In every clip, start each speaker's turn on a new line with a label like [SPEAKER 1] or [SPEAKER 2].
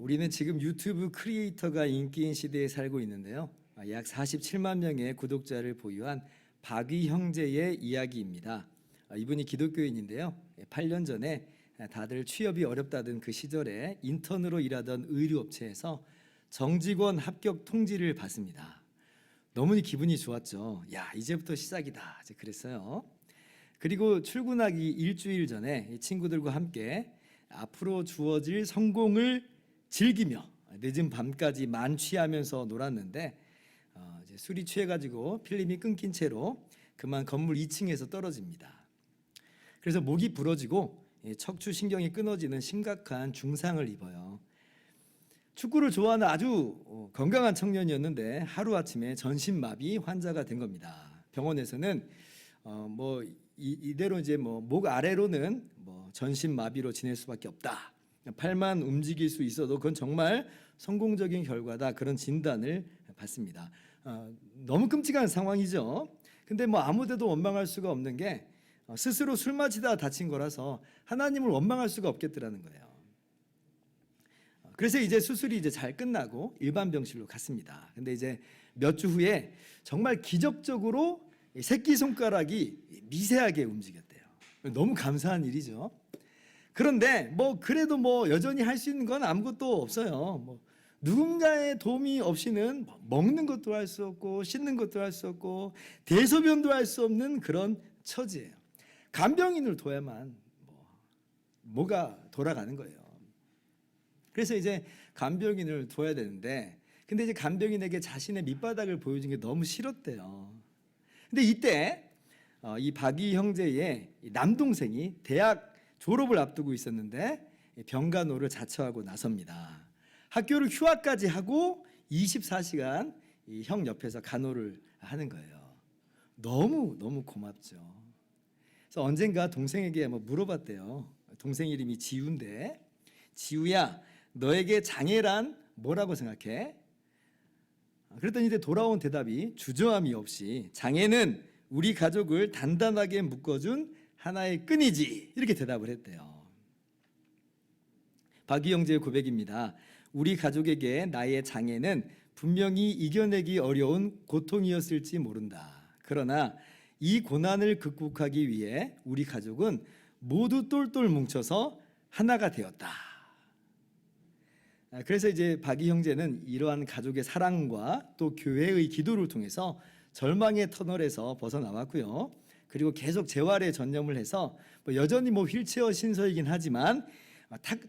[SPEAKER 1] 우리는 지금 유튜브 크리에이터가 인기인 시대에 살고 있는데요. 약 47만 명의 구독자를 보유한 박위 형제의 이야기입니다. 이분이 기독교인인데요. 8년 전에 다들 취업이 어렵다던 그 시절에 인턴으로 일하던 의류업체에서 정직원 합격 통지를 받습니다. 너무 기분이 좋았죠. 야, 이제부터 시작이다. 이제 그랬어요. 그리고 출근하기 일주일 전에 친구들과 함께 앞으로 주어질 성공을 즐기며 늦은 밤까지 만취하면서 놀았는데 이제 술이 취해가지고 필름이 끊긴 채로 그만 건물 2층에서 떨어집니다. 그래서 목이 부러지고 척추 신경이 끊어지는 심각한 중상을 입어요. 축구를 좋아하는 아주 건강한 청년이었는데 하루아침에 전신마비 환자가 된 겁니다. 병원에서는 이대로 이제 목 아래로는 전신마비로 지낼 수밖에 없다. 팔만 움직일 수 있어도 그건 정말 성공적인 결과다. 그런 진단을 받습니다. 너무 끔찍한 상황이죠. 근데 아무데도 원망할 수가 없는 게 스스로 술 마시다 다친 거라서 하나님을 원망할 수가 없겠더라는 거예요. 그래서 이제 수술이 이제 잘 끝나고 일반 병실로 갔습니다. 근데 이제 몇 주 후에 정말 기적적으로 새끼손가락이 미세하게 움직였대요. 너무 감사한 일이죠. 그런데 그래도 여전히 할 수 있는 건 아무것도 없어요. 누군가의 도움이 없이는 먹는 것도 할 수 없고 씻는 것도 할 수 없고 대소변도 할 수 없는 그런 처지예요. 간병인을 둬야만 뭐가 돌아가는 거예요. 그래서 이제 간병인을 둬야 되는데 근데 이제 간병인에게 자신의 밑바닥을 보여준 게 너무 싫었대요. 근데 이때 이 박위 형제의 남동생이 대학 졸업을 앞두고 있었는데 병간호를 자처하고 나섭니다. 학교를 휴학까지 하고 24시간 이 형 옆에서 간호를 하는 거예요. 너무 고맙죠. 그래서 언젠가 동생에게 물어봤대요. 동생 이름이 지우인데, 지우야, 너에게 장애란 뭐라고 생각해? 그랬더니 이제 돌아온 대답이 주저함이 없이 장애는 우리 가족을 단단하게 묶어준 하나의 끈이지, 이렇게 대답을 했대요. 박위 형제의 고백입니다. 우리 가족에게 나의 장애는 분명히 이겨내기 어려운 고통이었을지 모른다. 그러나 이 고난을 극복하기 위해 우리 가족은 모두 똘똘 뭉쳐서 하나가 되었다. 그래서 이제 박위 형제는 이러한 가족의 사랑과 또 교회의 기도를 통해서 절망의 터널에서 벗어나왔고요. 그리고 계속 재활에 전념을 해서 여전히 휠체어 신서이긴 하지만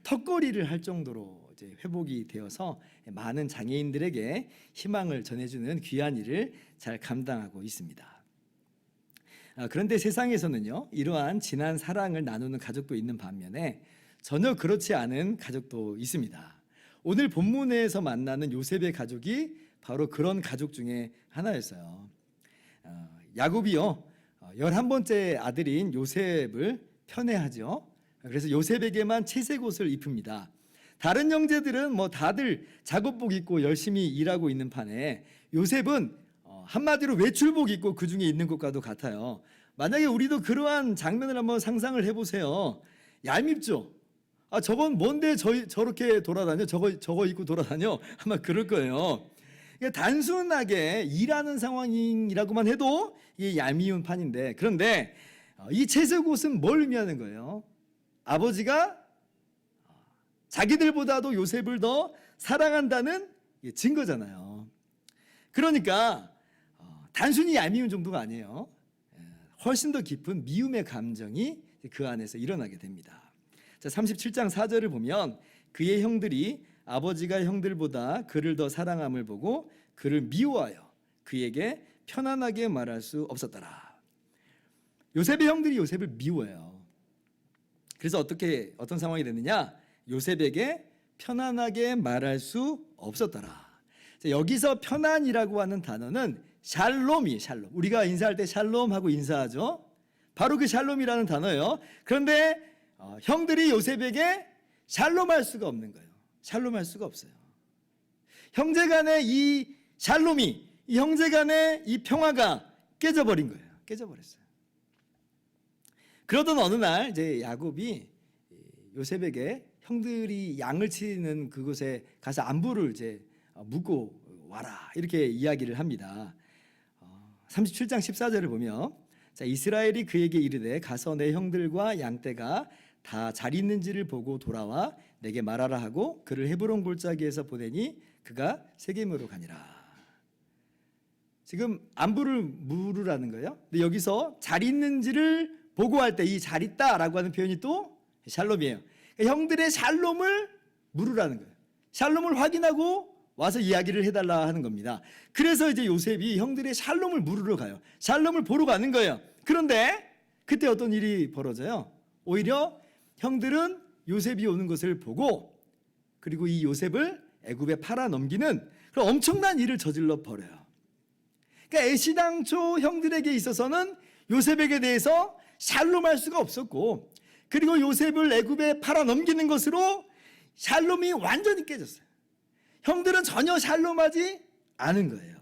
[SPEAKER 1] 턱걸이를 할 정도로 이제 회복이 되어서 많은 장애인들에게 희망을 전해주는 귀한 일을 잘 감당하고 있습니다. 그런데 세상에서는요, 이러한 진한 사랑을 나누는 가족도 있는 반면에 전혀 그렇지 않은 가족도 있습니다. 오늘 본문에서 만나는 요셉의 가족이 바로 그런 가족 중에 하나였어요. 야곱이요, 11번째 아들인 요셉을 편애하죠. 그래서 요셉에게만 채색 옷을 입힙니다. 다른 형제들은 다들 작업복 입고 열심히 일하고 있는 판에 요셉은 한마디로 외출복 입고 그 중에 있는 것과도 같아요. 만약에 우리도 그러한 장면을 한번 상상을 해보세요. 얄밉죠? 저건 뭔데 저렇게 돌아다녀? 저거 입고 돌아다녀? 아마 그럴 거예요. 그러니까 단순하게 일하는 상황이라고만 해도 이게 얄미운 판인데, 그런데 이 채색 옷은 뭘 의미하는 거예요? 아버지가 자기들보다도 요셉을 더 사랑한다는 증거잖아요. 그러니까 단순히 얄미운 정도가 아니에요. 훨씬 더 깊은 미움의 감정이 그 안에서 일어나게 됩니다. 자, 37장 4절을 보면 그의 형들이 아버지가 형들보다 그를 더 사랑함을 보고 그를 미워하여 그에게 편안하게 말할 수 없었더라. 요셉의 형들이 요셉을 미워해요. 그래서 어떤 상황이 됐느냐? 요셉에게 편안하게 말할 수 없었더라. 자, 여기서 편안이라고 하는 단어는 샬롬이 샬롬. 우리가 인사할 때 샬롬하고 인사하죠. 바로 그 샬롬이라는 단어예요. 그런데 형들이 요셉에게 샬롬할 수가 없는 거예요. 샬롬할 수가 없어요. 형제간의 이 샬롬이, 이 형제간의 이 평화가 깨져버린 거예요. 깨져버렸어요. 그러던 어느 날 이제 야곱이 요셉에게 형들이 양을 치는 그곳에 가서 안부를 이제 묻고 와라 이렇게 이야기를 합니다. 37장 14절을 보면 자, 이스라엘이 그에게 이르되 가서 내 형들과 양떼가 다 잘 있는지를 보고 돌아와 내게 말하라 하고 그를 헤브론 골짜기에서 보내니 그가 세겜으로 가니라. 지금 안부를 물으라는 거예요. 근데 여기서 잘 있는지를 보고할 때 이 잘 있다라고 하는 표현이 또 샬롬이에요. 그러니까 형들의 샬롬을 물으라는 거예요. 샬롬을 확인하고 와서 이야기를 해달라 하는 겁니다. 그래서 이제 요셉이 형들의 샬롬을 물으러 가요. 샬롬을 보러 가는 거예요. 그런데 그때 어떤 일이 벌어져요? 오히려 형들은 요셉이 오는 것을 보고 그리고 이 요셉을 애굽에 팔아 넘기는 그런 엄청난 일을 저질러 버려요. 그러니까 애시당초 형들에게 있어서는 요셉에게 대해서 샬롬할 수가 없었고 그리고 요셉을 애굽에 팔아 넘기는 것으로 샬롬이 완전히 깨졌어요. 형들은 전혀 샬롬하지 않은 거예요.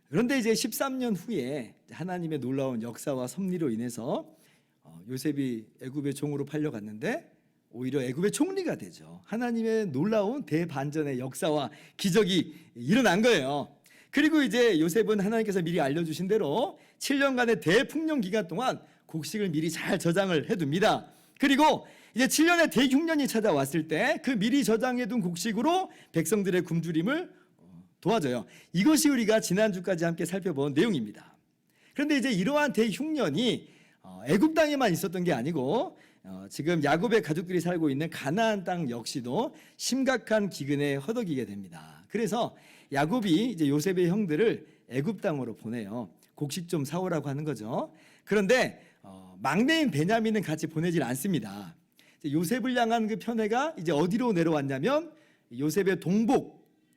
[SPEAKER 1] 그런데 이제 13년 후에 하나님의 놀라운 역사와 섭리로 인해서 요셉이 애굽의 종으로 팔려갔는데 오히려 애굽의 총리가 되죠. 하나님의 놀라운 대반전의 역사와 기적이 일어난 거예요. 그리고 이제 요셉은 하나님께서 미리 알려주신 대로 7년간의 대풍년 기간 동안 곡식을 미리 잘 저장을 해둡니다. 그리고 이제 7년의 대흉년이 찾아왔을 때 그 미리 저장해둔 곡식으로 백성들의 굶주림을 도와줘요. 이것이 우리가 지난주까지 함께 살펴본 내용입니다. 그런데 이제 이러한 대흉년이 애굽 땅에만 있었던 게 아니고 지금 야곱의 가족들이 살고 있는 가나안 땅 역시도 심각한 기근에 허덕이게 됩니다. 그래서 야곱이 이제 요셉의 형들을 애굽 땅으로 보내요. 곡식 좀 사오라고 하는 거죠. 그런데 막내인 베냐민은 같이 보내질 않습니다. 요셉을 향한 그 편애가 이제 어디로 내려왔냐면 요셉의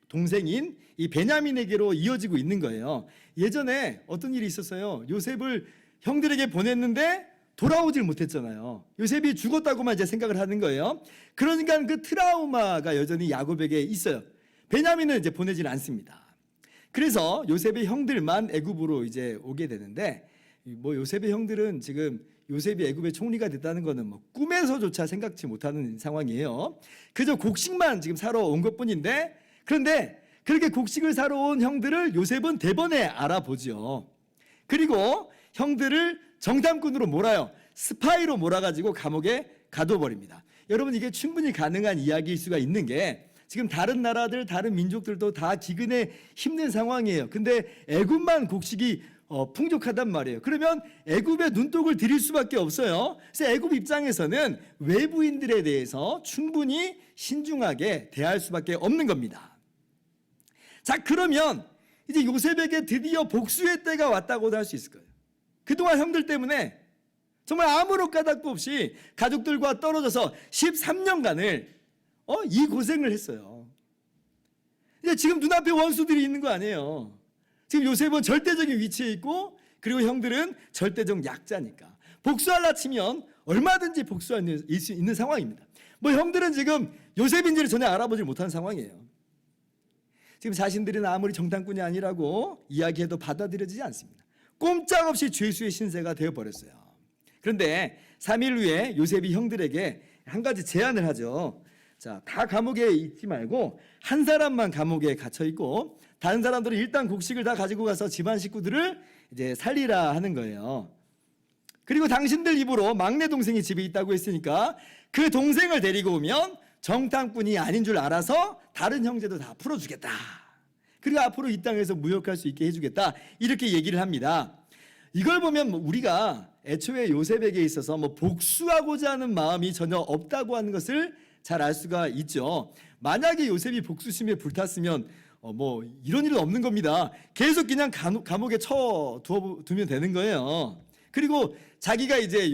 [SPEAKER 1] 동생인 이 베냐민에게로 이어지고 있는 거예요. 예전에 어떤 일이 있었어요. 요셉을 형들에게 보냈는데 돌아오질 못했잖아요. 요셉이 죽었다고만 이제 생각을 하는 거예요. 그러니까 그 트라우마가 여전히 야곱에게 있어요. 베냐민은 이제 보내질 않습니다. 그래서 요셉의 형들만 애굽으로 이제 오게 되는데 뭐 요셉의 형들은 지금 요셉이 애굽의 총리가 됐다는 거는 뭐 꿈에서조차 생각지 못하는 상황이에요. 그저 곡식만 지금 사러 온 것뿐인데 그런데 그렇게 곡식을 사러 온 형들을 요셉은 대번에 알아보죠. 그리고 형들을 정탐꾼으로 몰아요. 스파이로 몰아가지고 감옥에 가둬버립니다. 여러분 이게 충분히 가능한 이야기일 수가 있는 게 지금 다른 나라들 다른 민족들도 다 기근에 힘든 상황이에요. 근데 애굽만 곡식이 풍족하단 말이에요. 그러면 애굽에 눈독을 들일 수밖에 없어요. 그래서 애굽 입장에서는 외부인들에 대해서 충분히 신중하게 대할 수밖에 없는 겁니다. 자, 그러면 이제 요셉에게 드디어 복수의 때가 왔다고도 할 수 있을 거예요. 그동안 형들 때문에 정말 아무런 까닭도 없이 가족들과 떨어져서 13년간을 이 고생을 했어요. 이제 지금 눈앞에 원수들이 있는 거 아니에요. 지금 요셉은 절대적인 위치에 있고 그리고 형들은 절대적 약자니까 복수하려 치면 얼마든지 복수할 수 있는 상황입니다. 뭐 형들은 지금 요셉인지를 전혀 알아보지 못하는 상황이에요. 지금 자신들은 아무리 정탐꾼이 아니라고 이야기해도 받아들여지지 않습니다. 꼼짝없이 죄수의 신세가 되어버렸어요. 그런데 3일 후에 요셉이 형들에게 한 가지 제안을 하죠. 자, 다 감옥에 있지 말고 한 사람만 감옥에 갇혀 있고 다른 사람들은 일단 곡식을 다 가지고 가서 집안 식구들을 이제 살리라 하는 거예요. 그리고 당신들 입으로 막내 동생이 집에 있다고 했으니까 그 동생을 데리고 오면 정탐꾼이 아닌 줄 알아서 다른 형제도 다 풀어주겠다. 그리고 앞으로 이 땅에서 무역할 수 있게 해주겠다. 이렇게 얘기를 합니다. 이걸 보면 우리가 애초에 요셉에게 있어서 복수하고자 하는 마음이 전혀 없다고 하는 것을 잘 알 수가 있죠. 만약에 요셉이 복수심에 불탔으면 이런 일은 없는 겁니다. 계속 그냥 감옥에 두면 되는 거예요. 그리고 자기가 이제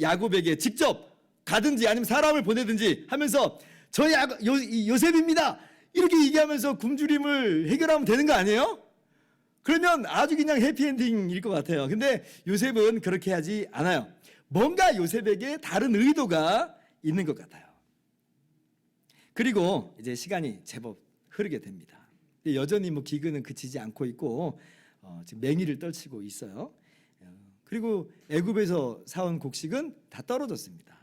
[SPEAKER 1] 야곱에게 직접 가든지 아니면 사람을 보내든지 하면서 저 요셉입니다. 이렇게 얘기하면서 굶주림을 해결하면 되는 거 아니에요? 그러면 아주 그냥 해피엔딩일 것 같아요. 근데 요셉은 그렇게 하지 않아요. 뭔가 요셉에게 다른 의도가 있는 것 같아요. 그리고 이제 시간이 제법 흐르게 됩니다. 여전히 기근은 그치지 않고 있고 지금 맹위를 떨치고 있어요. 그리고 애굽에서 사온 곡식은 다 떨어졌습니다.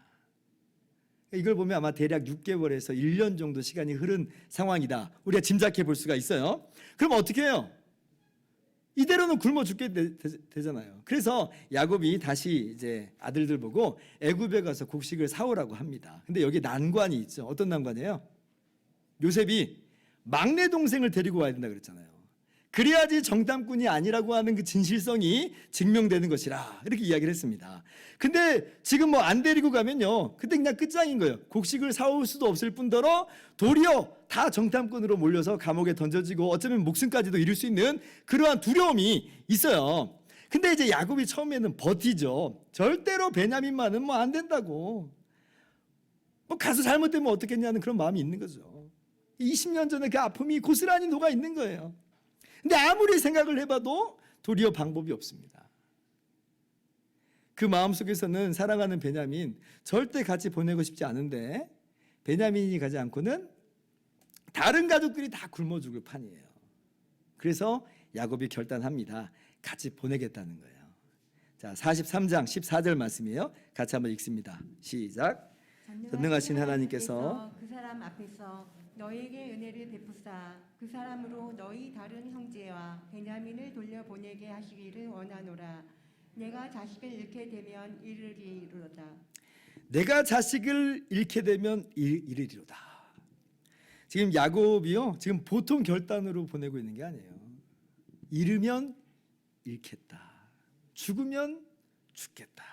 [SPEAKER 1] 이걸 보면 아마 대략 6개월에서 1년 정도 시간이 흐른 상황이다. 우리가 짐작해 볼 수가 있어요. 그럼 어떻게 해요? 이대로는 굶어 죽게 되잖아요. 그래서 야곱이 다시 이제 아들들 보고 애굽에 가서 곡식을 사오라고 합니다. 근데 여기 난관이 있죠. 어떤 난관이에요? 요셉이 막내 동생을 데리고 와야 된다 그랬잖아요. 그래야지 정탐꾼이 아니라고 하는 그 진실성이 증명되는 것이라 이렇게 이야기를 했습니다. 근데 지금 뭐 안 데리고 가면요, 그때 그냥 끝장인 거예요. 곡식을 사올 수도 없을 뿐더러 도리어 다 정탐꾼으로 몰려서 감옥에 던져지고 어쩌면 목숨까지도 잃을 수 있는 그러한 두려움이 있어요. 근데 이제 야곱이 처음에는 버티죠. 절대로 베냐민만은 뭐 안 된다고, 뭐 가서 잘못되면 어떻겠냐는 그런 마음이 있는 거죠. 20년 전에 그 아픔이 고스란히 녹아 있는 거예요. 근데 아무리 생각을 해봐도 도리어 방법이 없습니다. 그 마음속에서는 사랑하는 베냐민 절대 같이 보내고 싶지 않은데 베냐민이 가지 않고는 다른 가족들이 다 굶어 죽을 판이에요. 그래서 야곱이 결단합니다. 같이 보내겠다는 거예요. 자, 43장 14절 말씀이에요. 같이 한번 읽습니다. 시작. 전능하신 하나님께서
[SPEAKER 2] 그 사람 앞에서 너에게 은혜를 베푸사 그 사람으로 너희 다른 형제와 베냐민을 돌려보내게 하시기를 원하노라. 내가 자식을 잃게 되면 이르리로다.
[SPEAKER 1] 내가 자식을 잃게 되면 이르리로다. 지금 야곱이요, 지금 보통 결단으로 보내고 있는 게 아니에요. 잃으면 잃겠다, 죽으면 죽겠다.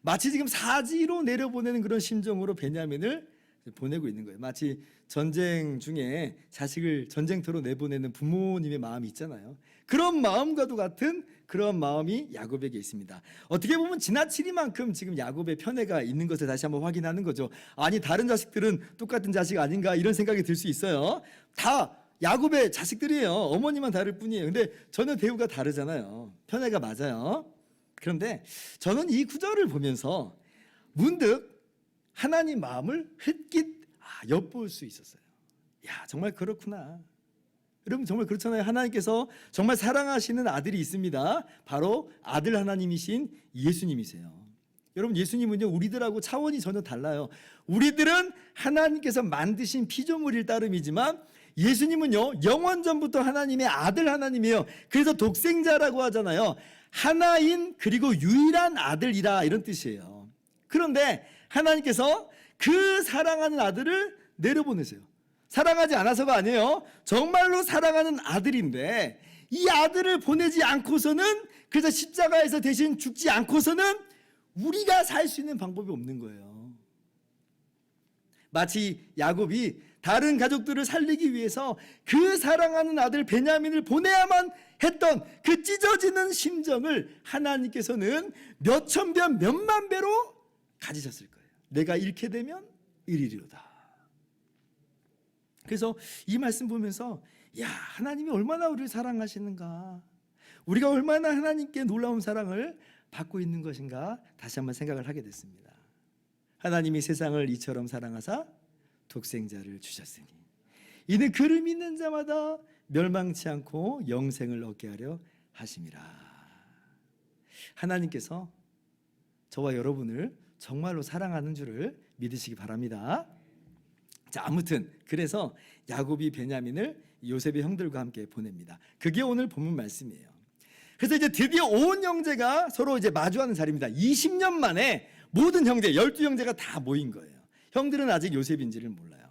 [SPEAKER 1] 마치 지금 사지로 내려보내는 그런 심정으로 베냐민을 보내고 있는 거예요. 마치 전쟁 중에 자식을 전쟁터로 내보내는 부모님의 마음이 있잖아요. 그런 마음과도 같은 그런 마음이 야곱에게 있습니다. 어떻게 보면 지나치리만큼 지금 야곱의 편애가 있는 것을 다시 한번 확인하는 거죠. 아니, 다른 자식들은 똑같은 자식 아닌가 이런 생각이 들 수 있어요. 다 야곱의 자식들이에요. 어머니만 다를 뿐이에요. 근데 전혀 대우가 다르잖아요. 편애가 맞아요. 그런데 저는 이 구절을 보면서 문득 하나님 마음을 휘깃 엿볼 수 있었어요. 야, 정말 그렇구나. 여러분, 정말 그렇잖아요. 하나님께서 정말 사랑하시는 아들이 있습니다. 바로 아들 하나님이신 예수님이세요. 여러분, 예수님은요, 우리들하고 차원이 전혀 달라요. 우리들은 하나님께서 만드신 피조물일 따름이지만 예수님은요, 영원전부터 하나님의 아들 하나님이에요. 그래서 독생자라고 하잖아요. 하나인 그리고 유일한 아들이라 이런 뜻이에요. 그런데 하나님께서 그 사랑하는 아들을 내려보내세요. 사랑하지 않아서가 아니에요. 정말로 사랑하는 아들인데 이 아들을 보내지 않고서는, 그래서 십자가에서 대신 죽지 않고서는 우리가 살 수 있는 방법이 없는 거예요. 마치 야곱이 다른 가족들을 살리기 위해서 그 사랑하는 아들 베냐민을 보내야만 했던 그 찢어지는 심정을 하나님께서는 몇천 배 몇만 배로 가지셨을 거예요. 내가 잃게 되면 이리리로다. 그래서 이 말씀 보면서 야, 하나님이 얼마나 우리를 사랑하시는가, 우리가 얼마나 하나님께 놀라운 사랑을 받고 있는 것인가 다시 한번 생각을 하게 됐습니다. 하나님이 세상을 이처럼 사랑하사 독생자를 주셨으니 이는 그를 믿는 자마다 멸망치 않고 영생을 얻게 하려 하심이라. 하나님께서 저와 여러분을 정말로 사랑하는 줄을 믿으시기 바랍니다. 자, 아무튼 그래서 야곱이 베냐민을 요셉의 형들과 함께 보냅니다. 그게 오늘 본문 말씀이에요. 그래서 이제 드디어 온 형제가 서로 이제 마주하는 자리입니다. 20년 만에 모든 형제, 12형제가 다 모인 거예요. 형들은 아직 요셉인지를 몰라요.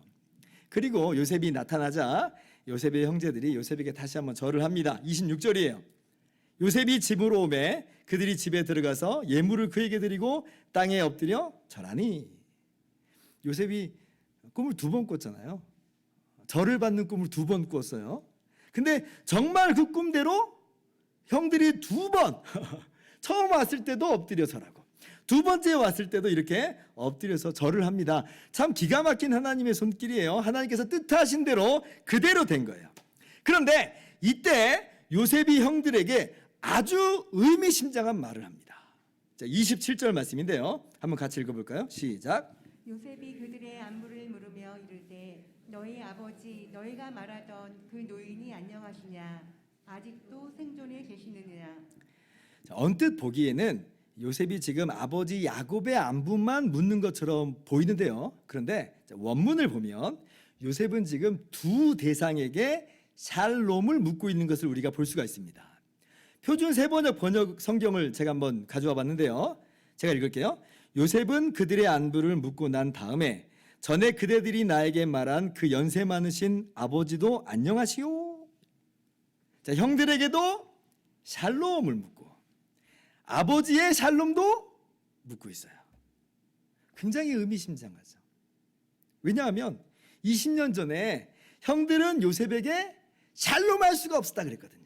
[SPEAKER 1] 그리고 요셉이 나타나자 요셉의 형제들이 요셉에게 다시 한번 절을 합니다. 26절이에요. 요셉이 집으로 오매 그들이 집에 들어가서 예물을 그에게 드리고 땅에 엎드려 절하니. 요셉이 꿈을 2번 꿨잖아요. 절을 받는 꿈을 2번 꿨어요. 근데 정말 그 꿈대로 형들이 2번 처음 왔을 때도 엎드려 절하고 2번째 왔을 때도 이렇게 엎드려서 절을 합니다. 참 기가 막힌 하나님의 손길이에요. 하나님께서 뜻하신 대로 그대로 된 거예요. 그런데 이때 요셉이 형들에게 아주 의미심장한 말을 합니다. 자, 27절 말씀인데요. 한번 같이 읽어볼까요? 시작.
[SPEAKER 2] 요셉이 그들의 안부를 물으며 이르되 너희 아버지 너희가 말하던 그 노인이 안녕하시냐? 아직도 생존해 계시느냐?
[SPEAKER 1] 자, 언뜻 보기에는 요셉이 지금 아버지 야곱의 안부만 묻는 것처럼 보이는데요. 그런데 원문을 보면 요셉은 지금 두 대상에게 샬롬을 묻고 있는 것을 우리가 볼 수가 있습니다. 표준 세번역 번역 성경을 제가 한번 가져와 봤는데요. 제가 읽을게요. 요셉은 그들의 안부를 묻고 난 다음에 전에 그대들이 나에게 말한 그 연세 많으신 아버지도 안녕하시오. 자, 형들에게도 샬롬을 묻고 아버지의 샬롬도 묻고 있어요. 굉장히 의미심장하죠. 왜냐하면 20년 전에 형들은 요셉에게 샬롬할 수가 없었다 그랬거든요.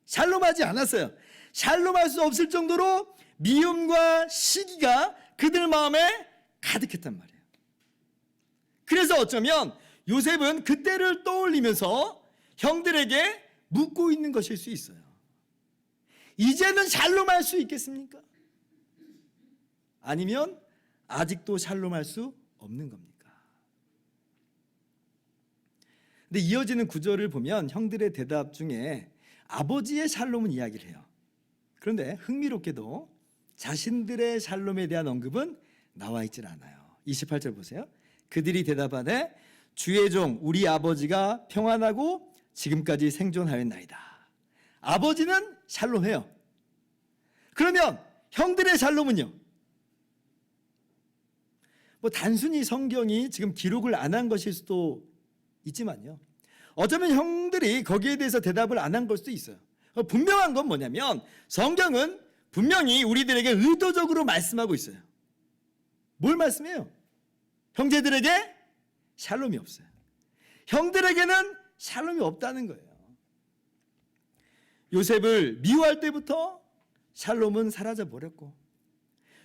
[SPEAKER 1] 샬롬하지 않았어요. 샬롬할 수 없을 정도로 미움과 시기가 그들 마음에 가득했단 말이에요. 그래서 어쩌면 요셉은 그때를 떠올리면서 형들에게 묻고 있는 것일 수 있어요. 이제는 샬롬할 수 있겠습니까? 아니면 아직도 샬롬할 수 없는 겁니까? 근데 이어지는 구절을 보면 형들의 대답 중에 아버지의 샬롬은 이야기를 해요. 그런데 흥미롭게도 자신들의 샬롬에 대한 언급은 나와 있질 않아요. 28절 보세요. 그들이 대답하되 주의 종 우리 아버지가 평안하고 지금까지 생존하였나이다. 아버지는 샬롬해요. 그러면 형들의 샬롬은요? 뭐 단순히 성경이 지금 기록을 안 한 것일 수도 있지만요. 어쩌면 형들이 거기에 대해서 대답을 안 한 걸 수도 있어요. 분명한 건 뭐냐면 성경은 분명히 우리들에게 의도적으로 말씀하고 있어요. 뭘 말씀해요? 형제들에게 샬롬이 없어요. 형들에게는 샬롬이 없다는 거예요. 요셉을 미워할 때부터 샬롬은 사라져 버렸고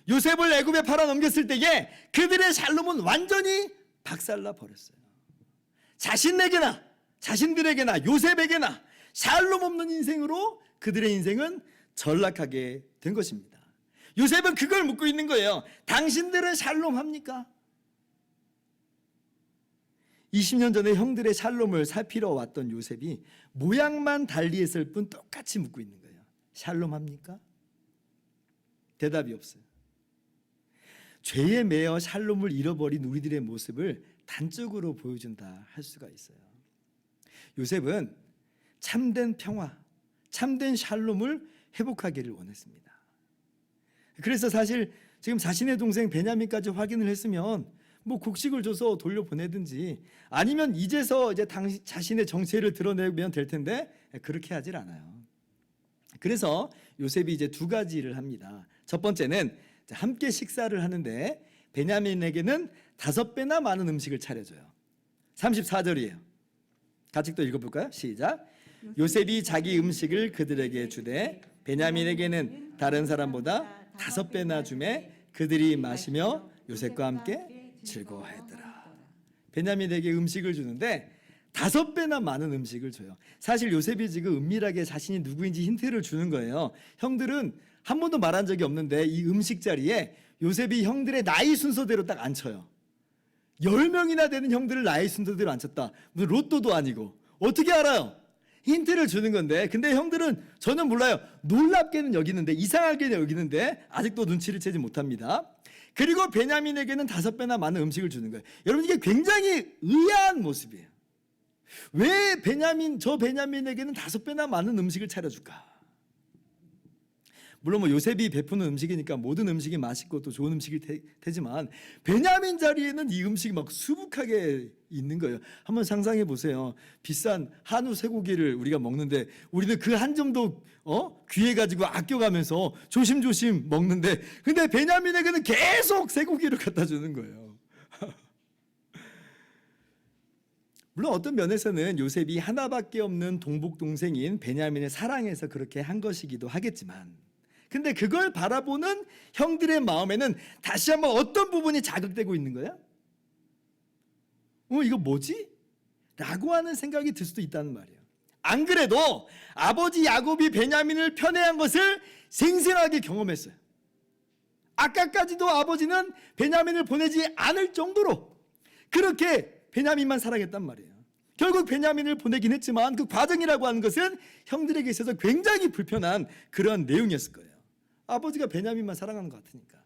[SPEAKER 1] 요셉을 애굽에 팔아 넘겼을 때에 그들의 샬롬은 완전히 박살나 버렸어요. 자신들에게나 요셉에게나 샬롬 없는 인생으로 그들의 인생은 전락하게 된 것입니다. 요셉은 그걸 묻고 있는 거예요. 당신들은 샬롬합니까? 20년 전에 형들의 샬롬을 살피러 왔던 요셉이 모양만 달리했을 뿐 똑같이 묻고 있는 거예요. 샬롬합니까? 대답이 없어요. 죄에 매여 샬롬을 잃어버린 우리들의 모습을 단적으로 보여준다 할 수가 있어요. 요셉은 참된 평화, 참된 샬롬을 회복하기를 원했습니다. 그래서 사실 지금 자신의 동생 베냐민까지 확인을 했으면 뭐 곡식을 줘서 돌려보내든지 아니면 이제서 이제 자신의 정체를 드러내면 될 텐데 그렇게 하질 않아요. 그래서 요셉이 이제 두 가지를 합니다. 첫 번째는 함께 식사를 하는데 베냐민에게는 5배나 많은 음식을 차려줘요. 34절이에요. 같이 또 읽어볼까요? 시작. 요셉이 자기 음식을 그들에게 주되 베냐민에게는 다른 사람보다 5배나 주매 그들이 마시며 요셉과 함께 즐거워했더라. 베냐민에게 음식을 주는데 5배나 많은 음식을 줘요. 사실 요셉이 지금 은밀하게 자신이 누구인지 힌트를 주는 거예요. 형들은 한 번도 말한 적이 없는데 이 음식 자리에 요셉이 형들의 나이 순서대로 딱 앉혀요. 10명이나 되는 형들을 나이 순서대로 앉혔다. 무슨 로또도 아니고 어떻게 알아요? 힌트를 주는 건데 근데 형들은 전혀 몰라요. 놀랍게는 여기는데 이상하게는 여기는데 아직도 눈치를 채지 못합니다. 그리고 베냐민에게는 5배나 많은 음식을 주는 거예요. 여러분 이게 굉장히 의아한 모습이에요. 왜 베냐민에게는 5배나 많은 음식을 차려줄까? 물론 뭐 요셉이 베푸는 음식이니까 모든 음식이 맛있고 또 좋은 음식이 되지만 베냐민 자리에는 이 음식이 막 수북하게 있는 거예요. 한번 상상해 보세요. 비싼 한우 쇠고기를 우리가 먹는데 우리는 그 한 점도 귀해가지고 아껴가면서 조심조심 먹는데 근데 베냐민에게는 계속 쇠고기를 갖다 주는 거예요. 물론 어떤 면에서는 요셉이 하나밖에 없는 동복 동생인 베냐민을 사랑해서 그렇게 한 것이기도 하겠지만 근데 그걸 바라보는 형들의 마음에는 다시 한번 어떤 부분이 자극되고 있는 거야? 이거 뭐지? 라고 하는 생각이 들 수도 있다는 말이에요. 안 그래도 아버지 야곱이 베냐민을 편애한 것을 생생하게 경험했어요. 아까까지도 아버지는 베냐민을 보내지 않을 정도로 그렇게 베냐민만 사랑했단 말이에요. 결국 베냐민을 보내긴 했지만 그 과정이라고 하는 것은 형들에게 있어서 굉장히 불편한 그런 내용이었을 거예요. 아버지가 베냐민만 사랑하는 것 같으니까.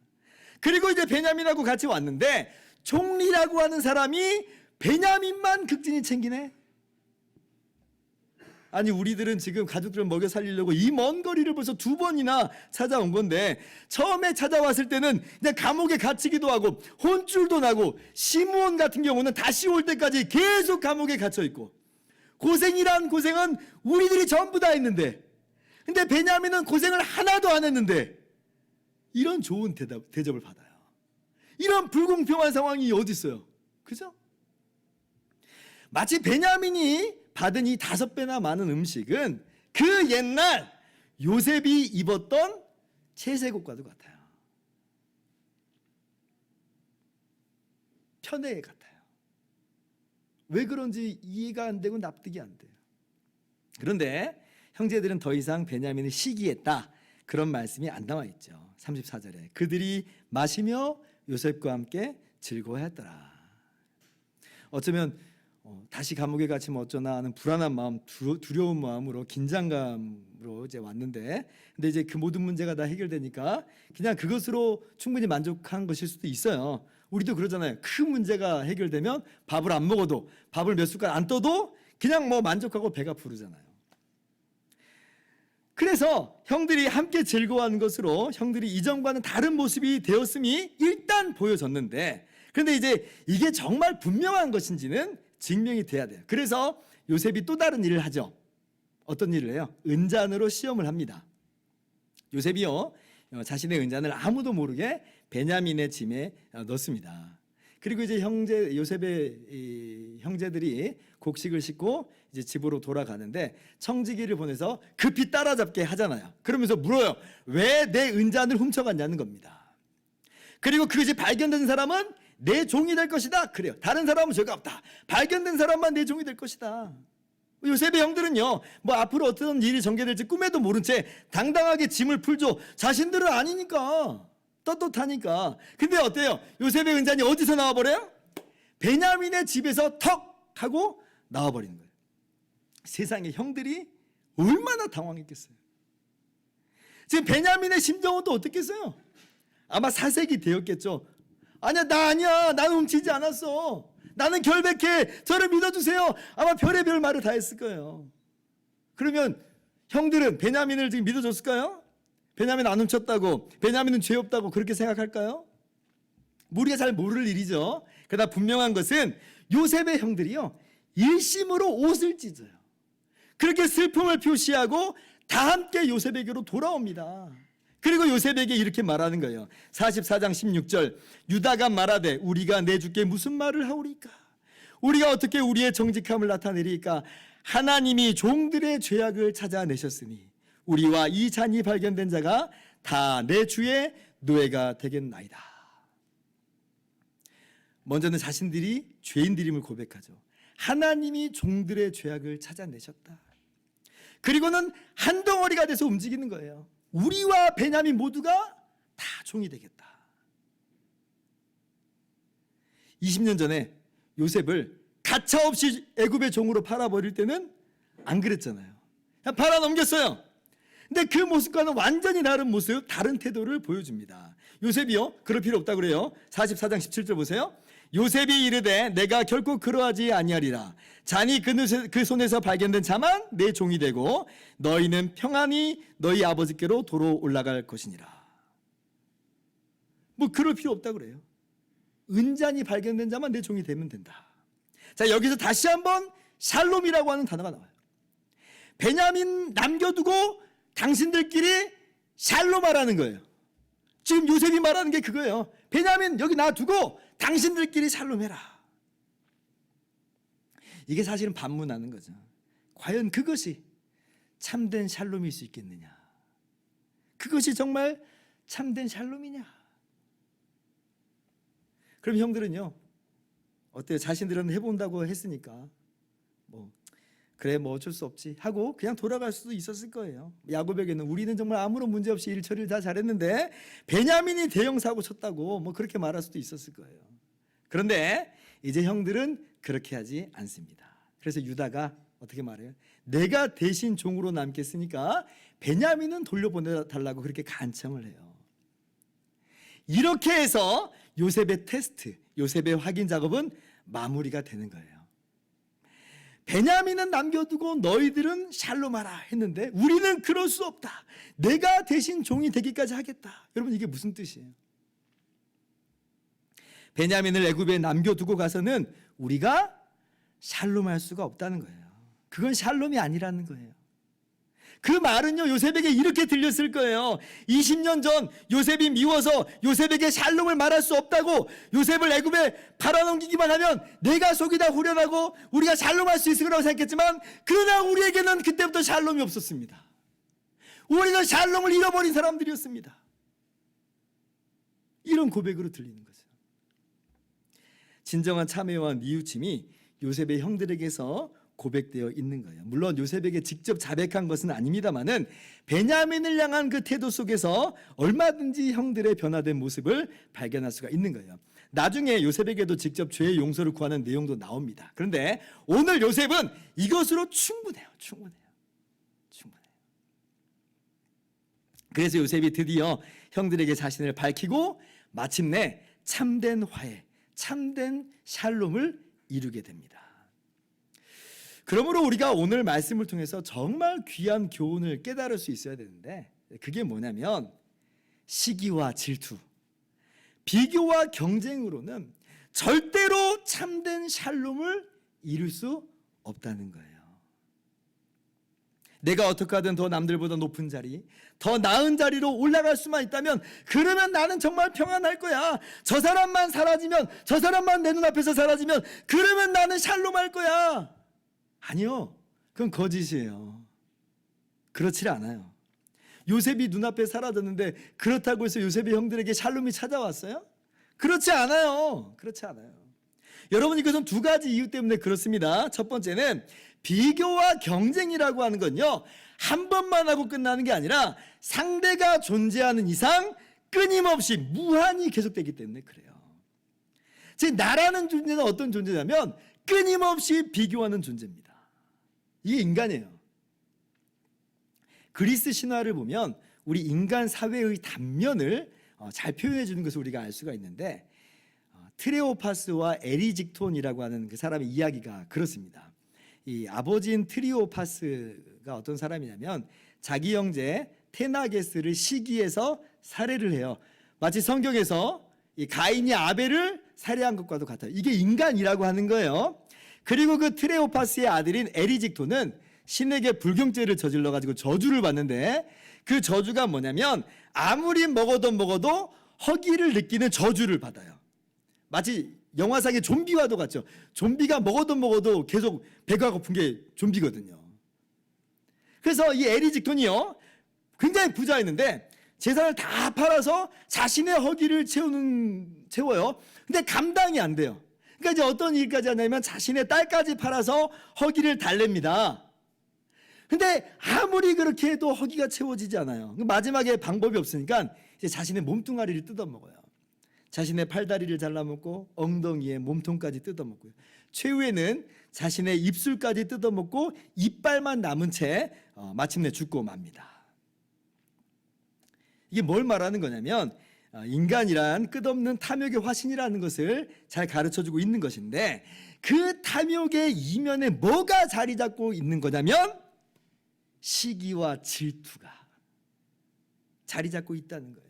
[SPEAKER 1] 그리고 이제 베냐민하고 같이 왔는데 종리라고 하는 사람이 베냐민만 극진히 챙기네. 아니 우리들은 지금 가족들을 먹여 살리려고 이 먼 거리를 벌써 2번이나 찾아온 건데, 처음에 찾아왔을 때는 그냥 감옥에 갇히기도 하고 혼쭐도 나고, 시므온 같은 경우는 다시 올 때까지 계속 감옥에 갇혀 있고, 고생이란 고생은 우리들이 전부 다 했는데, 근데 베냐민은 고생을 하나도 안 했는데 이런 좋은 대접을 받아요. 이런 불공평한 상황이 어디 있어요? 그죠? 마치 베냐민이 받은 이 5배나 많은 음식은 그 옛날 요셉이 입었던 채색옷과도 같아요. 편애 같아요. 왜 그런지 이해가 안 되고 납득이 안 돼요. 그런데 형제들은 더 이상 베냐민을 시기했다, 그런 말씀이 안 나와 있죠. 34절에 그들이 마시며 요셉과 함께 즐거워했더라. 어쩌면 다시 감옥에 갇히면 어쩌나 하는 불안한 마음, 두려운 마음으로, 긴장감으로 이제 왔는데, 근데 이제 그 모든 문제가 다 해결되니까 그냥 그것으로 충분히 만족한 것일 수도 있어요. 우리도 그러잖아요. 큰 문제가 해결되면 밥을 안 먹어도, 밥을 몇 숟갈 안 떠도 그냥 뭐 만족하고 배가 부르잖아요. 그래서 형들이 함께 즐거워하는 것으로 형들이 이전과는 다른 모습이 되었음이 일단 보여졌는데, 그런데 이제 이게 정말 분명한 것인지는 증명이 돼야 돼요. 그래서 요셉이 또 다른 일을 하죠. 어떤 일을 해요? 은잔으로 시험을 합니다. 요셉이요, 자신의 은잔을 아무도 모르게 베냐민의 짐에 넣습니다. 그리고 이제 요셉의 형제들이 곡식을 싣고 이제 집으로 돌아가는데 청지기를 보내서 급히 따라잡게 하잖아요. 그러면서 물어요. 왜 내 은잔을 훔쳐갔냐는 겁니다. 그리고 그것이 발견된 사람은 내 종이 될 것이다. 그래요. 다른 사람은 죄가 없다. 발견된 사람만 내 종이 될 것이다. 요셉의 형들은요, 뭐 앞으로 어떤 일이 전개될지 꿈에도 모른 채 당당하게 짐을 풀죠. 자신들은 아니니까, 떳떳하니까. 근데 어때요? 요셉의 은잔이 어디서 나와버려요? 베냐민의 집에서 턱 하고 나와버리는 거예요. 세상에 형들이 얼마나 당황했겠어요. 지금 베냐민의 심정은 또 어떻겠어요? 아마 사색이 되었겠죠. 아니야, 나 아니야, 나는 훔치지 않았어, 나는 결백해, 저를 믿어주세요. 아마 별의별 말을 다 했을 거예요. 그러면 형들은 베냐민을 지금 믿어줬을까요? 베냐민 안 훔쳤다고, 베냐민은 죄 없다고 그렇게 생각할까요? 우리가 잘 모를 일이죠. 그러나 분명한 것은 요셉의 형들이요, 일심으로 옷을 찢어요. 그렇게 슬픔을 표시하고 다 함께 요셉에게로 돌아옵니다. 그리고 요셉에게 이렇게 말하는 거예요. 44장 16절, 유다가 말하되 우리가 내 주께 무슨 말을 하오리까? 우리가 어떻게 우리의 정직함을 나타내리까? 하나님이 종들의 죄악을 찾아내셨으니 우리와 이 잔이 발견된 자가 다 내 주의 노예가 되겠나이다. 먼저는 자신들이 죄인들임을 고백하죠. 하나님이 종들의 죄악을 찾아내셨다. 그리고는 한 덩어리가 돼서 움직이는 거예요. 우리와 베냐민 모두가 다 종이 되겠다. 20년 전에 요셉을 가차없이 애굽의 종으로 팔아버릴 때는 안 그랬잖아요. 그냥 팔아넘겼어요. 근데 그 모습과는 완전히 다른 모습, 다른 태도를 보여줍니다. 요셉이요, 그럴 필요 없다 그래요. 44장 17절 보세요. 요셉이 이르되 내가 결코 그러하지 아니하리라. 잔이 그 손에서 발견된 자만 내 종이 되고 너희는 평안히 너희 아버지께로 도로 올라갈 것이니라. 뭐 그럴 필요 없다 그래요. 은잔이 발견된 자만 내 종이 되면 된다. 자, 여기서 다시 한번 샬롬이라고 하는 단어가 나와요. 베냐민 남겨두고 당신들끼리 샬롬하라는 거예요. 지금 요셉이 말하는 게 그거예요. 베냐민 여기 놔두고 당신들끼리 샬롬해라. 이게 사실은 반문하는 거죠. 과연 그것이 참된 샬롬일 수 있겠느냐? 그것이 정말 참된 샬롬이냐? 그럼 형들은요, 어때요? 자신들은 해본다고 했으니까 뭐 그래 뭐 어쩔 수 없지 하고 그냥 돌아갈 수도 있었을 거예요. 야곱에게는 우리는 정말 아무런 문제 없이 일 처리를 다 잘했는데 베냐민이 대형 사고 쳤다고 뭐 그렇게 말할 수도 있었을 거예요. 그런데 이제 형들은 그렇게 하지 않습니다. 그래서 유다가 어떻게 말해요? 내가 대신 종으로 남겠으니까 베냐민은 돌려보내달라고 그렇게 간청을 해요. 이렇게 해서 요셉의 테스트, 요셉의 확인 작업은 마무리가 되는 거예요. 베냐민은 남겨두고 너희들은 샬롬하라 했는데 우리는 그럴 수 없다. 내가 대신 종이 되기까지 하겠다. 여러분, 이게 무슨 뜻이에요? 베냐민을 애굽에 남겨두고 가서는 우리가 샬롬할 수가 없다는 거예요. 그건 샬롬이 아니라는 거예요. 그 말은요, 요셉에게 이렇게 들렸을 거예요. 20년 전 요셉이 미워서 요셉에게 샬롬을 말할 수 없다고, 요셉을 애굽에 팔아넘기기만 하면 내가 속이 다 후련하고 우리가 샬롬할 수 있을 거라고 생각했지만, 그러나 우리에게는 그때부터 샬롬이 없었습니다. 우리는 샬롬을 잃어버린 사람들이었습니다. 이런 고백으로 들리는 거죠. 진정한 참회와 뉘우침이 요셉의 형들에게서 고백되어 있는 거예요. 물론 요셉에게 직접 자백한 것은 아닙니다만은 베냐민을 향한 그 태도 속에서 얼마든지 형들의 변화된 모습을 발견할 수가 있는 거예요. 나중에 요셉에게도 직접 죄의 용서를 구하는 내용도 나옵니다. 그런데 오늘 요셉은 이것으로 충분해요. 그래서 요셉이 드디어 형들에게 자신을 밝히고 마침내 참된 화해, 참된 샬롬을 이루게 됩니다. 그러므로 우리가 오늘 말씀을 통해서 정말 귀한 교훈을 깨달을 수 있어야 되는데, 그게 뭐냐면 시기와 질투, 비교와 경쟁으로는 절대로 참된 샬롬을 이룰 수 없다는 거예요. 내가 어떻게 하든 더 남들보다 높은 자리, 더 나은 자리로 올라갈 수만 있다면 그러면 나는 정말 평안할 거야. 저 사람만 사라지면, 저 사람만 내 눈앞에서 사라지면 그러면 나는 샬롬할 거야. 아니요, 그건 거짓이에요. 그렇지 않아요. 요셉이 눈앞에 사라졌는데 그렇다고 해서 요셉의 형들에게 샬롬이 찾아왔어요? 그렇지 않아요. 여러분, 이것은 두 가지 이유 때문에 그렇습니다. 첫 번째는 비교와 경쟁이라고 하는 건요, 한 번만 하고 끝나는 게 아니라 상대가 존재하는 이상 끊임없이 무한히 계속되기 때문에 그래요. 즉, 나라는 존재는 어떤 존재냐면 끊임없이 비교하는 존재입니다. 이게 인간이에요. 그리스 신화를 보면 우리 인간 사회의 단면을 잘 표현해 주는 것을 우리가 알 수가 있는데, 트레오파스와 에리직톤이라고 하는 그 사람의 이야기가 그렇습니다. 이 아버지인 트리오파스가 어떤 사람이냐면 자기 형제 테나게스를 시기해서 살해를 해요. 마치 성경에서 이 가인이 아벨을 살해한 것과도 같아요. 이게 인간이라고 하는 거예요. 그리고 그 트레오파스의 아들인 에리직토는 신에게 불경죄를 저질러 가지고 저주를 받는데, 그 저주가 뭐냐면 아무리 먹어도 허기를 느끼는 저주를 받아요. 마치 영화상의 좀비와도 같죠. 좀비가 먹어도 계속 배가 고픈 게 좀비거든요. 그래서 이 에리직톤이요, 굉장히 부자였는데 재산을 다 팔아서 자신의 허기를 채워요. 근데 감당이 안 돼요. 그러니까 이제 어떤 일까지 하냐면 자신의 딸까지 팔아서 허기를 달랩니다. 근데 아무리 그렇게 해도 허기가 채워지지 않아요. 마지막에 방법이 없으니까 이제 자신의 몸뚱아리를 뜯어먹어요. 자신의 팔다리를 잘라먹고 엉덩이에 몸통까지 뜯어먹고요. 최후에는 자신의 입술까지 뜯어먹고 이빨만 남은 채 마침내 죽고 맙니다. 이게 뭘 말하는 거냐면 인간이란 끝없는 탐욕의 화신이라는 것을 잘 가르쳐주고 있는 것인데, 그 탐욕의 이면에 뭐가 자리 잡고 있는 거냐면 시기와 질투가 자리 잡고 있다는 거예요.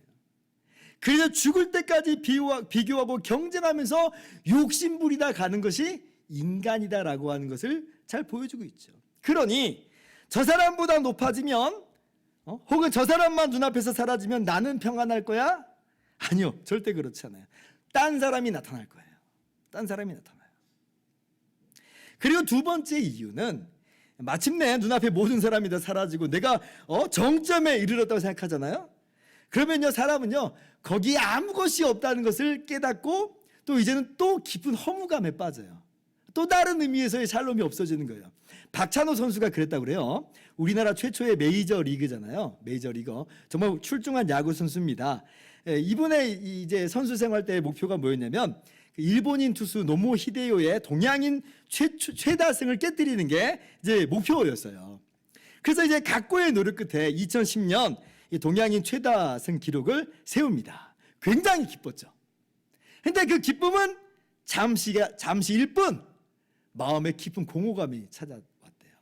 [SPEAKER 1] 그래서 죽을 때까지 비교하고 경쟁하면서 욕심부리다 가는 것이 인간이다라고 하는 것을 잘 보여주고 있죠. 그러니 저 사람보다 높아지면 혹은 저 사람만 눈앞에서 사라지면 나는 평안할 거야? 아니요, 절대 그렇지 않아요. 딴 사람이 나타날 거예요. 딴 사람이 나타나요. 그리고 두 번째 이유는 마침내 눈앞에 모든 사람이 다 사라지고 내가 정점에 이르렀다고 생각하잖아요. 그러면요, 사람은요 거기에 아무것이 없다는 것을 깨닫고 또 이제는 또 깊은 허무감에 빠져요. 또 다른 의미에서의 샬롬이 없어지는 거예요. 박찬호 선수가 그랬다고 그래요. 우리나라 최초의 메이저 리그잖아요. 메이저 리거. 정말 출중한 야구 선수입니다. 이분의 이제 선수 생활 때의 목표가 뭐였냐면 그 일본인 투수 노모 히데요의 동양인 최다승을 깨뜨리는 게 이제 목표였어요. 그래서 이제 각고의 노력 끝에 2010년 이 동양인 최다승 기록을 세웁니다. 굉장히 기뻤죠. 근데 그 기쁨은 잠시일 뿐 마음에 깊은 공허감이 찾아왔대요.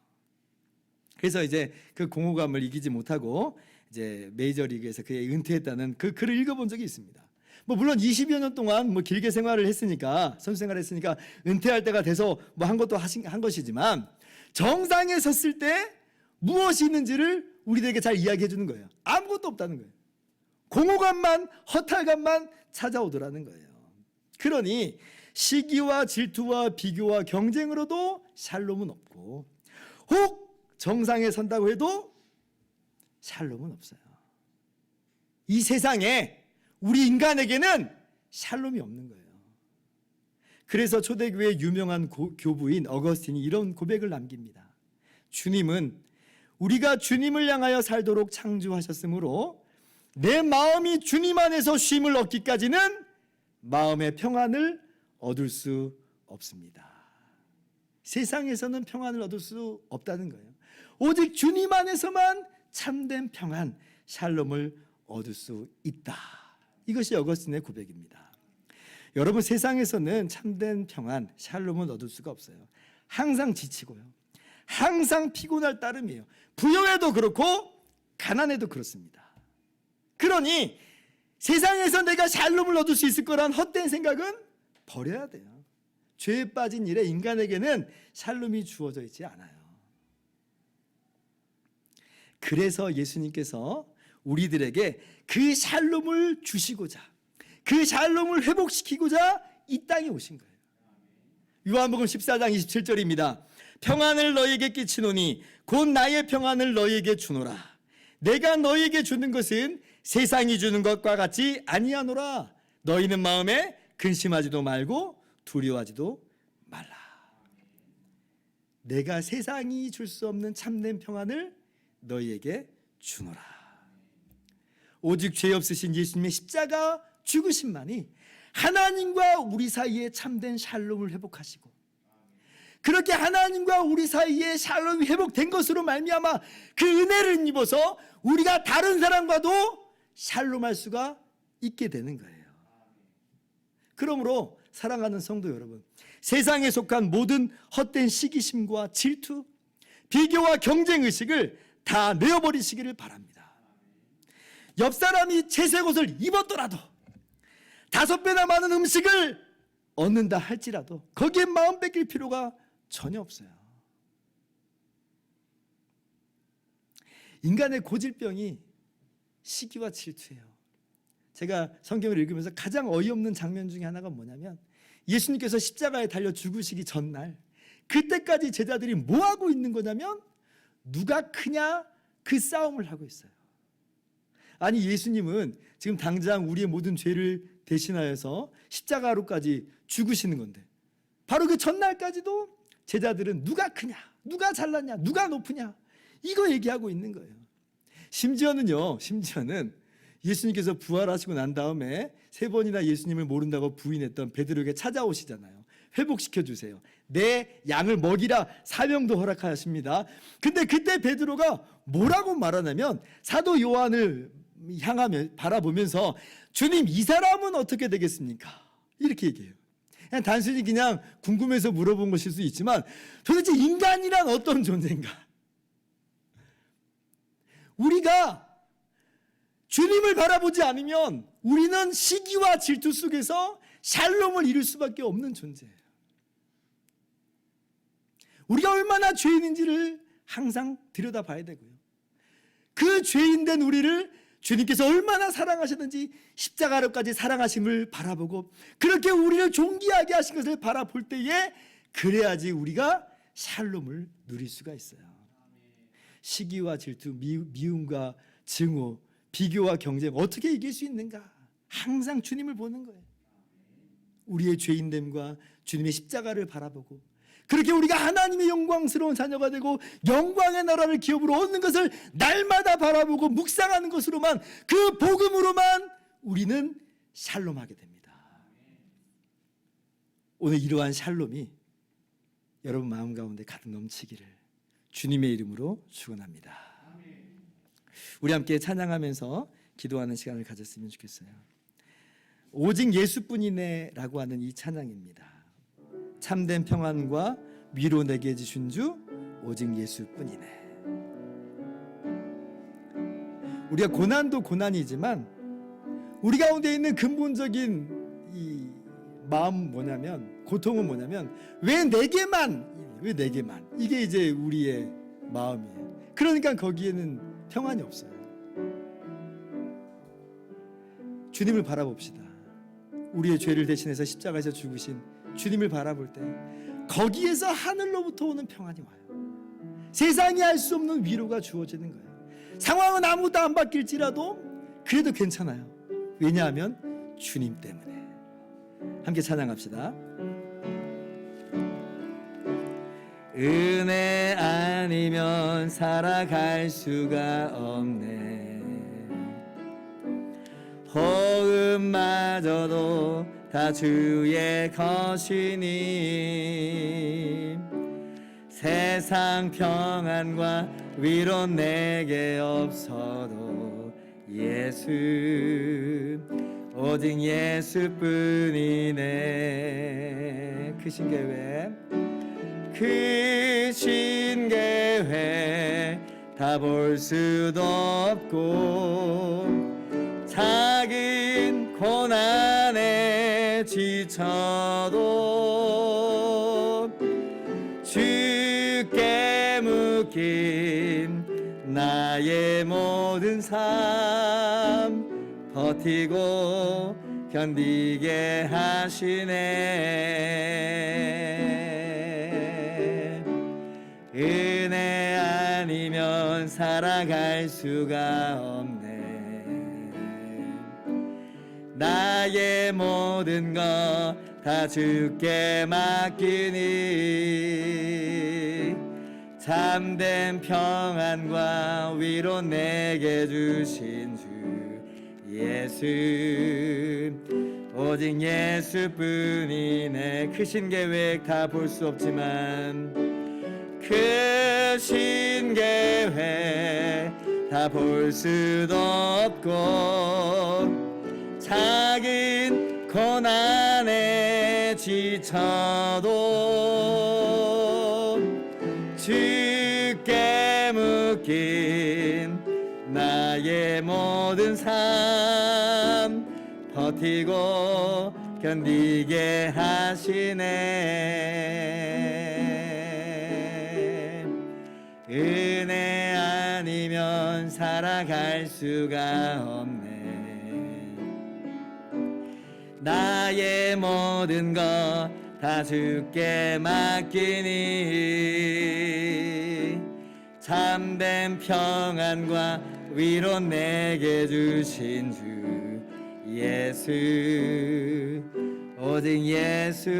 [SPEAKER 1] 그래서 이제 그 공허감을 이기지 못하고 이제 메이저리그에서 그의 은퇴했다는 그 글을 읽어본 적이 있습니다. 뭐 물론 20여 년 동안 뭐 길게 생활을 했으니까, 선수 생활을 했으니까 은퇴할 때가 돼서 뭐 한 것도 한 것이지만, 정상에 섰을 때 무엇이 있는지를 우리들에게 잘 이야기해 주는 거예요. 아무것도 없다는 거예요. 공허감만, 허탈감만 찾아오더라는 거예요. 그러니 시기와 질투와 비교와 경쟁으로도 샬롬은 없고, 혹 정상에 선다고 해도 샬롬은 없어요. 이 세상에 우리 인간에게는 샬롬이 없는 거예요. 그래서 초대교회의 유명한 교부인 어거스틴이 이런 고백을 남깁니다. 주님은 우리가 주님을 향하여 살도록 창조하셨으므로 내 마음이 주님 안에서 쉼을 얻기까지는 마음의 평안을 얻을 수 없습니다. 세상에서는 평안을 얻을 수 없다는 거예요. 오직 주님 안에서만 참된 평안, 샬롬을 얻을 수 있다. 이것이 어거스틴의 고백입니다. 여러분, 세상에서는 참된 평안, 샬롬을 얻을 수가 없어요. 항상 지치고요, 항상 피곤할 따름이에요. 부여에도 그렇고 가난에도 그렇습니다. 그러니 세상에서 내가 샬롬을 얻을 수 있을 거란 헛된 생각은 버려야 돼요. 죄에 빠진 일에 인간에게는 샬롬이 주어져 있지 않아요. 그래서 예수님께서 우리들에게 그 샬롬을 주시고자, 그 샬롬을 회복시키고자 이 땅에 오신 거예요. 요한복음 14장 27절입니다. 평안을 너희에게 끼치노니 곧 나의 평안을 너희에게 주노라. 내가 너희에게 주는 것은 세상이 주는 것과 같이 아니하노라. 너희는 마음에 근심하지도 말고 두려워하지도 말라. 내가 세상이 줄 수 없는 참된 평안을 너희에게 주노라. 오직 죄 없으신 예수님의 십자가 죽으심만이 하나님과 우리 사이에 참된 샬롬을 회복하시고, 그렇게 하나님과 우리 사이에 샬롬이 회복된 것으로 말미암아 그 은혜를 입어서 우리가 다른 사람과도 샬롬할 수가 있게 되는 거예요. 그러므로 사랑하는 성도 여러분, 세상에 속한 모든 헛된 시기심과 질투, 비교와 경쟁의식을 다 내어버리시기를 바랍니다. 옆 사람이 채색 옷을 입었더라도 5배나 많은 음식을 얻는다 할지라도 거기에 마음 뺏길 필요가 전혀 없어요. 인간의 고질병이 시기와 질투예요. 제가 성경을 읽으면서 가장 어이없는 장면 중에 하나가 뭐냐면, 예수님께서 십자가에 달려 죽으시기 전날, 그때까지 제자들이 뭐하고 있는 거냐면 누가 크냐 그 싸움을 하고 있어요. 아니, 예수님은 지금 당장 우리의 모든 죄를 대신하여서 십자가로까지 죽으시는 건데, 바로 그 전날까지도 제자들은 누가 크냐, 누가 잘났냐, 누가 높으냐, 이거 얘기하고 있는 거예요. 심지어는 예수님께서 부활하시고 난 다음에 3번이나 예수님을 모른다고 부인했던 베드로에게 찾아오시잖아요. 회복시켜 주세요. 내 양을 먹이라 사명도 허락하십니다. 근데 그때 베드로가 뭐라고 말하냐면, 사도 요한을 향하며 바라보면서 주님, 이 사람은 어떻게 되겠습니까? 이렇게 얘기해요. 그냥 단순히 그냥 궁금해서 물어본 것일 수 있지만, 도대체 인간이란 어떤 존재인가? 우리가 주님을 바라보지 않으면 우리는 시기와 질투 속에서 샬롬을 이룰 수밖에 없는 존재예요. 우리가 얼마나 죄인인지를 항상 들여다봐야 되고요, 그 죄인된 우리를 주님께서 얼마나 사랑하셨는지 십자가로까지 사랑하심을 바라보고, 그렇게 우리를 존귀하게 하신 것을 바라볼 때에 그래야지 우리가 샬롬을 누릴 수가 있어요. 시기와 질투, 미움과 증오, 비교와 경쟁 어떻게 이길 수 있는가? 항상 주님을 보는 거예요. 우리의 죄인됨과 주님의 십자가를 바라보고, 그렇게 우리가 하나님의 영광스러운 자녀가 되고 영광의 나라를 기업으로 얻는 것을 날마다 바라보고 묵상하는 것으로만, 그 복음으로만 우리는 샬롬하게 됩니다. 오늘 이러한 샬롬이 여러분 마음 가운데 가득 넘치기를 주님의 이름으로 축원합니다. 우리 함께 찬양하면서 기도하는 시간을 가졌으면 좋겠어요. 오직 예수뿐이네라고 하는 이 찬양입니다. 참된 평안과 위로 내게 주신 주 오직 예수뿐이네. 우리가 고난도 고난이지만 우리 가운데 있는 근본적인 이 마음 뭐냐면, 고통은 뭐냐면 왜 내게만 이게 이제 우리의 마음이에요. 그러니까 거기에는 평안이 없어요. 주님을 바라봅시다. 우리의 죄를 대신해서 십자가에서 죽으신 주님을 바라볼 때 거기에서 하늘로부터 오는 평안이 와요. 세상이 알 수 없는 위로가 주어지는 거예요. 상황은 아무것도 안 바뀔지라도 그래도 괜찮아요. 왜냐하면 주님 때문에. 함께 찬양합시다. 은혜 아니면 살아갈 수가 없네. 복음마저도 다 주의 것이니 세상 평안과 위로 내게 없어도 예수 오직 예수뿐이네. 크신 계획 크신 계획 다 볼 수도 없고 작은 고난에 지쳐도 주께 묶인 나의 모든 삶 버티고 견디게 하시네. 은혜 아니면 살아갈 수가 없네. 나의 모든 것 다 주께 맡기니 참된 평안과 위로 내게 주신 주 예수 오직 예수뿐이네. 크신 계획 다 볼 수 없지만 크신 계획 다 볼 수도 없고 작은 고난에 지쳐도 주께 묶인 나의 모든 삶 버티고 견디게 하시네. 은혜 아니면 살아갈 수가 없네. 나의 모든 것 다 주께 맡기니 참된 평안과 위로 내게 주신 주 예수 오직 예수뿐이네.